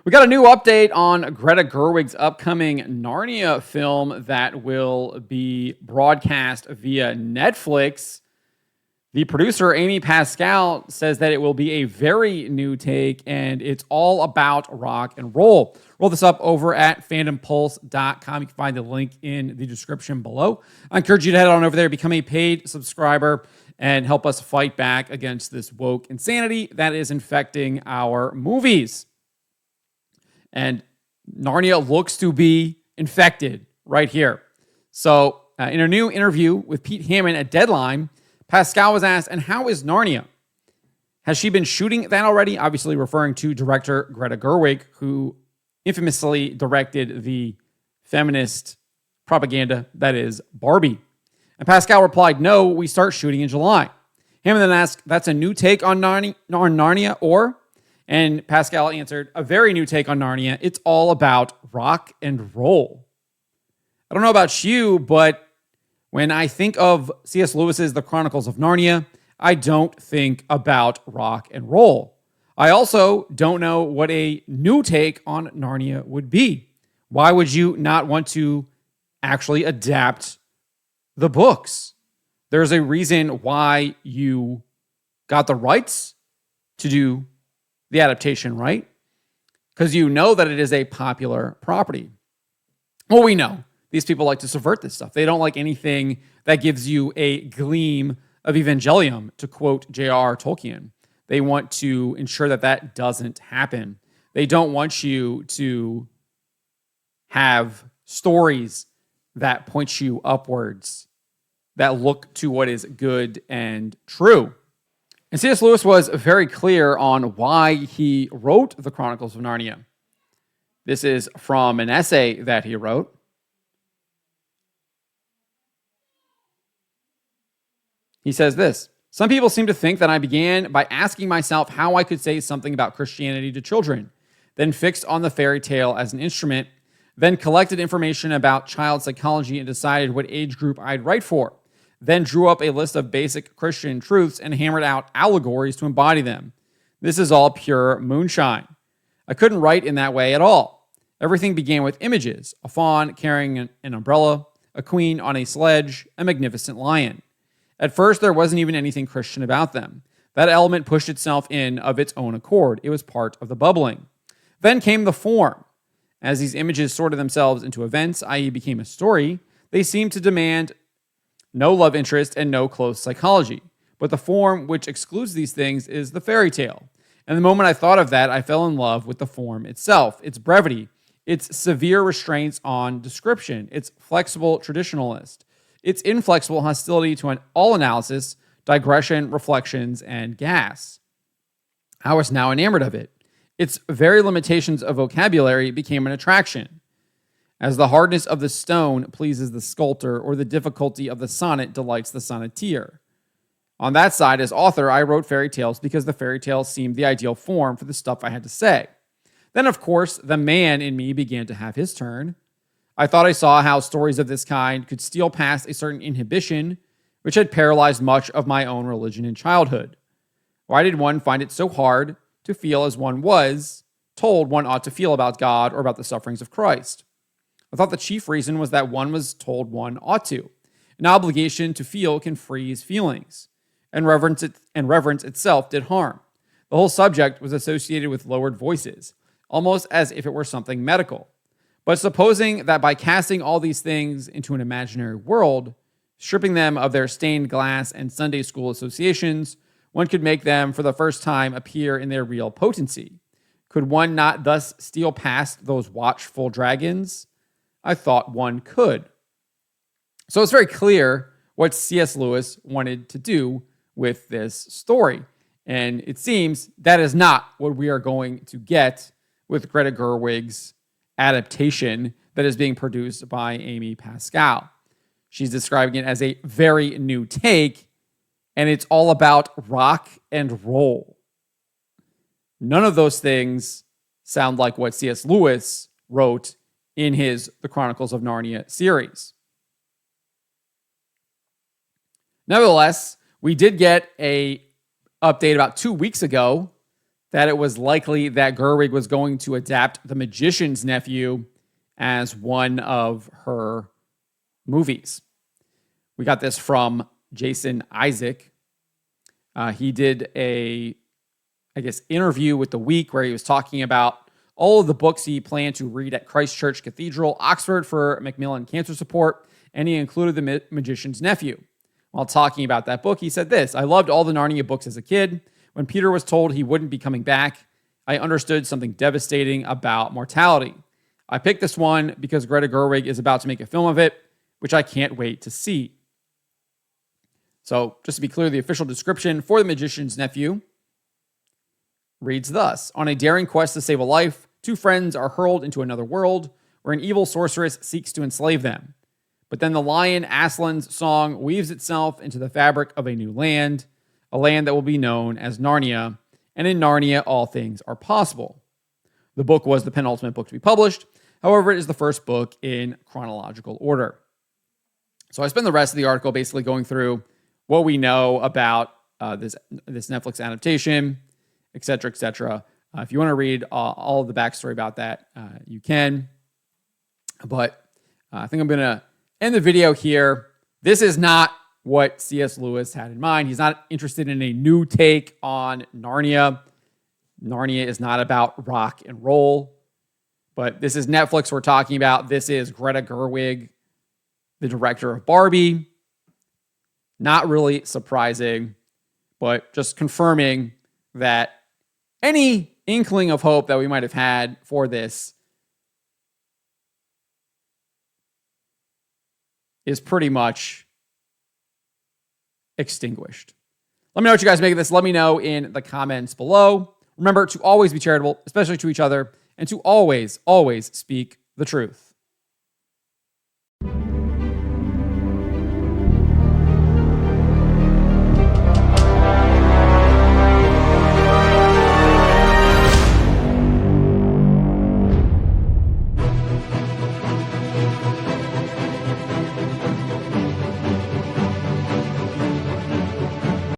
We got a new update on Greta Gerwig's upcoming Narnia film that will be broadcast via Netflix. The producer, Amy Pascal, says that it will be a very new take and it's all about rock and roll. Roll this up over at fandompulse.com. You can find the link in the description below. I encourage you to head on over there, become a paid subscriber, and help us fight back against this woke insanity that is infecting our movies. And Narnia looks to be infected right here. So in a new interview with Pete Hammond at Deadline, Pascal was asked, and how is Narnia? Has she been shooting that already? Obviously referring to director Greta Gerwig, who infamously directed the feminist propaganda that is Barbie. And Pascal replied, no, we start shooting in July. Hammond then asked, that's a new take on Narnia, or? And Pascal answered, a very new take on Narnia. It's all about rock and roll. I don't know about you, but when I think of C.S. Lewis's The Chronicles of Narnia, I don't think about rock and roll. I also don't know what a new take on Narnia would be. Why would you not want to actually adapt the books? There's a reason why you got the rights to do the adaptation, right? Because you know that it is a popular property. Well, we know these people like to subvert this stuff. They don't like anything that gives you a gleam of evangelium, to quote J.R. Tolkien. They want to ensure that that doesn't happen. They don't want you to have stories that point you upwards, that look to what is good and true. And C.S. Lewis was very clear on why he wrote the Chronicles of Narnia. This is from an essay that he wrote. He says this: some people seem to think that I began by asking myself how I could say something about Christianity to children, then fixed on the fairy tale as an instrument, then collected information about child psychology and decided what age group I'd write for, then drew up a list of basic Christian truths and hammered out allegories to embody them. This is all pure moonshine. I couldn't write in that way at all. Everything began with images: a fawn carrying an umbrella, a queen on a sledge, a magnificent lion. At first, there wasn't even anything Christian about them. That element pushed itself in of its own accord. It was part of the bubbling. Then came the form. As these images sorted themselves into events, i.e. became a story, they seemed to demand no love interest and no close psychology. But the form which excludes these things is the fairy tale. And the moment I thought of that, I fell in love with the form itself, its brevity, its severe restraints on description, its flexible traditionalist, its inflexible hostility to all analysis, digression, reflections, and gas. I was now enamored of it. Its very limitations of vocabulary became an attraction. As the hardness of the stone pleases the sculptor, or the difficulty of the sonnet delights the sonneteer. On that side, as author, I wrote fairy tales because the fairy tales seemed the ideal form for the stuff I had to say. Then, of course, the man in me began to have his turn. I thought I saw how stories of this kind could steal past a certain inhibition which had paralyzed much of my own religion in childhood. Why did one find it so hard to feel as one was told one ought to feel about God or about the sufferings of Christ? I thought the chief reason was that one was told one ought to. An obligation to feel can freeze feelings, and reverence itself did harm. The whole subject was associated with lowered voices, almost as if it were something medical. But supposing that by casting all these things into an imaginary world, stripping them of their stained glass and Sunday school associations, one could make them for the first time appear in their real potency. Could one not thus steal past those watchful dragons? I thought one could. So it's very clear what C.S. Lewis wanted to do with this story. And it seems that is not what we are going to get with Greta Gerwig's adaptation that is being produced by Amy Pascal. She's describing it as a very new take, and it's all about rock and roll. None of those things sound like what C.S. Lewis wrote in his The Chronicles of Narnia series. Nevertheless, we did get a update about 2 weeks ago that it was likely that Gerwig was going to adapt The Magician's Nephew as one of her movies. We got this from Jason Isaac. He did a, interview with The Week where he was talking about all of the books he planned to read at Christ Church Cathedral, Oxford, for Macmillan Cancer Support, and he included The Magician's Nephew. While talking about that book, he said this: "I loved all the Narnia books as a kid. When Peter was told he wouldn't be coming back, I understood something devastating about mortality. I picked this one because Greta Gerwig is about to make a film of it, which I can't wait to see." So, just to be clear, the official description for The Magician's Nephew reads thus: "On a daring quest to save a life, two friends are hurled into another world where an evil sorceress seeks to enslave them. But then the lion Aslan's song weaves itself into the fabric of a new land, a land that will be known as Narnia, and in Narnia all things are possible." The book was the penultimate book to be published. However, it is the first book in chronological order. So I spend the rest of the article basically going through what we know about this Netflix adaptation, et cetera, et cetera. If you want to read all of the backstory about that, you can. But I think I'm going to end the video here. This is not what C.S. Lewis had in mind. He's not interested in a new take on Narnia. Narnia is not about rock and roll. But this is Netflix we're talking about. This is Greta Gerwig, the director of Barbie. Not really surprising, but just confirming that any inkling of hope that we might have had for this is pretty much extinguished. Let me know what you guys make of this. Let me know in the comments below. Remember to always be charitable, especially to each other, and to always, always speak the truth.